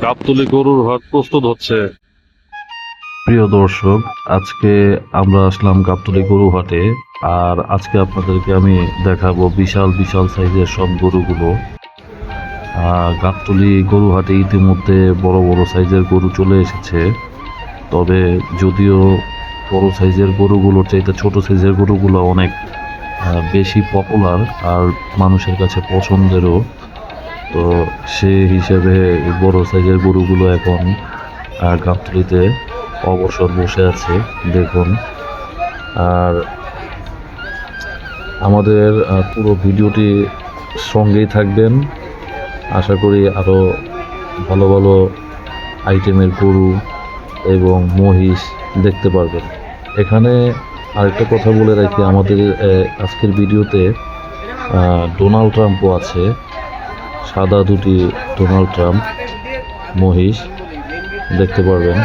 গাবতলী গরুর হাট প্রস্তুত হচ্ছে। প্রিয় দর্শক, আজকে আমরা আসলাম গাবতলী গরু হাটে। আর আজকে আপনাদেরকে আমি দেখাবো বিশাল বিশাল সাইজের সব গরুগুলো। গাবতলী গরু হাটে ইতিমধ্যে বড় বড় সাইজের গরু চলে এসেছে। তবে যদিও বড় সাইজের গরুগুলোর চাইতে ছোট সাইজের গরুগুলো অনেক বেশি পপুলার আর মানুষের কাছে পছন্দেরও। তো সেই হিসেবে বড় সাইজের গরুগুলো এখন গাবতলীতে অবসর বসে আছে, দেখুন। আর আমাদের পুরো ভিডিওটি সঙ্গেই থাকবেন। আশা করি আরও ভালো ভালো আইটেমের গরু এবং মহিষ দেখতে পারবেন। এখানে আরেকটা কথা বলে রাখি, আমাদের আজকের ভিডিওতে ডোনাল্ড ট্রাম্পও আছে। সাদা দুটি ডোনাল্ড ট্রাম্প মহিষ দেখতে পারবেন।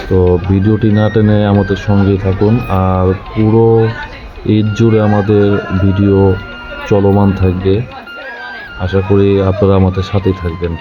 তো ভিডিওটি না টেনে আমাদের সঙ্গেই থাকুন। আর পুরো ঈদ জুড়ে আমাদের ভিডিও চলমান থাকবে। আশা করি আপনারা আমাদের সাথেই থাকবেন।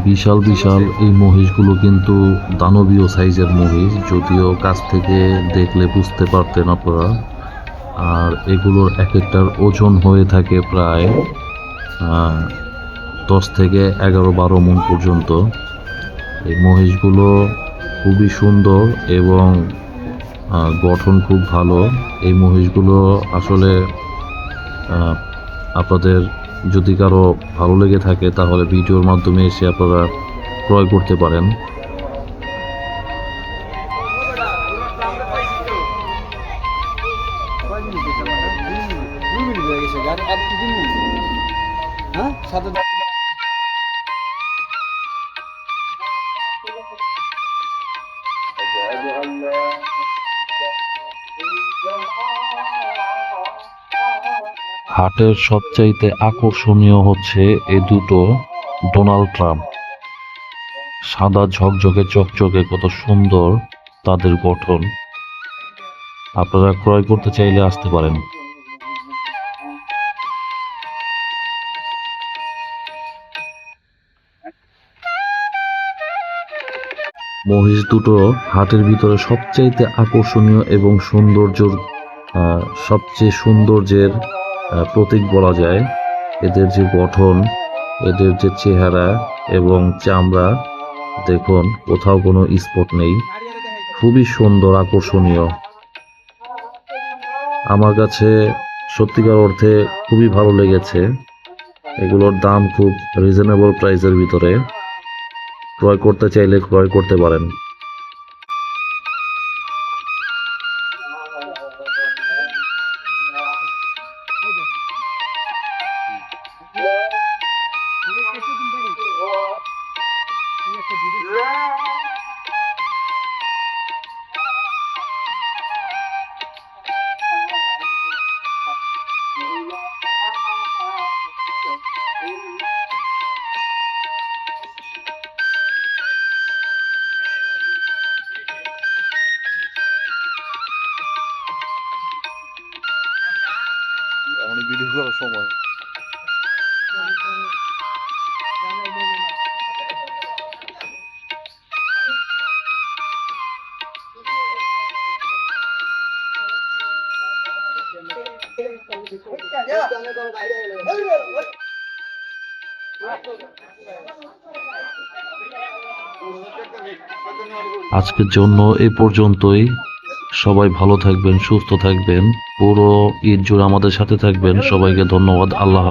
বিশাল বিশাল এই মহিষগুলো কিন্তু দানবীয় সাইজের মহিষ, যদিও কাছ থেকে দেখলে বুঝতে পারতেন আপনারা। আর এগুলোর এক একটার ওজন হয়ে থাকে প্রায় 10 থেকে 11-12 মণ পর্যন্ত। এই মহিষগুলো খুবই সুন্দর এবং গঠন খুব ভালো। এই মহিষগুলো আসলে আপনাদের যদি কারো ভালো লেগে থাকে তাহলে ভিডিওর মাধ্যমে এসে আপনারা ক্রয় করতে পারেন। হাটের সবচাইতে আকর্ষণীয় হচ্ছে এই দুটো ডোনাল্ড ট্রাম্প। সাদা ঝকঝকে চকচকে, কত সুন্দর তাদের গঠন। আপনারা ক্রয় করতে চাইলে আসতে পারেন। মহিষ দুটো হাটের ভিতরে সবচাইতে আকর্ষণীয় এবং সবচেয়ে সৌন্দর্যের প্রতীক বলা যায়। এদের যে গঠন, এদের যে চেহারা এবং চামড়া, দেখুন কোথাও কোনো স্পট নেই। খুবই সুন্দর, আকর্ষণীয়। আমার কাছে সত্যিকার অর্থে খুবই ভালো লেগেছে। এগুলোর দাম খুব রিজনেবল প্রাইসের ভিতরে। ক্রয় করতে চাইলে ক্রয় করতে পারেন। এখনই ভিডিও করার সময়। আজকের জন্য এই পর্যন্তই। সবাই ভালো থাকবেন, সুস্থ থাকবেন। পুরো ঈদ জুড়ে আমাদের সাথে থাকবেন। সবাইকে ধন্যবাদ। আল্লাহ।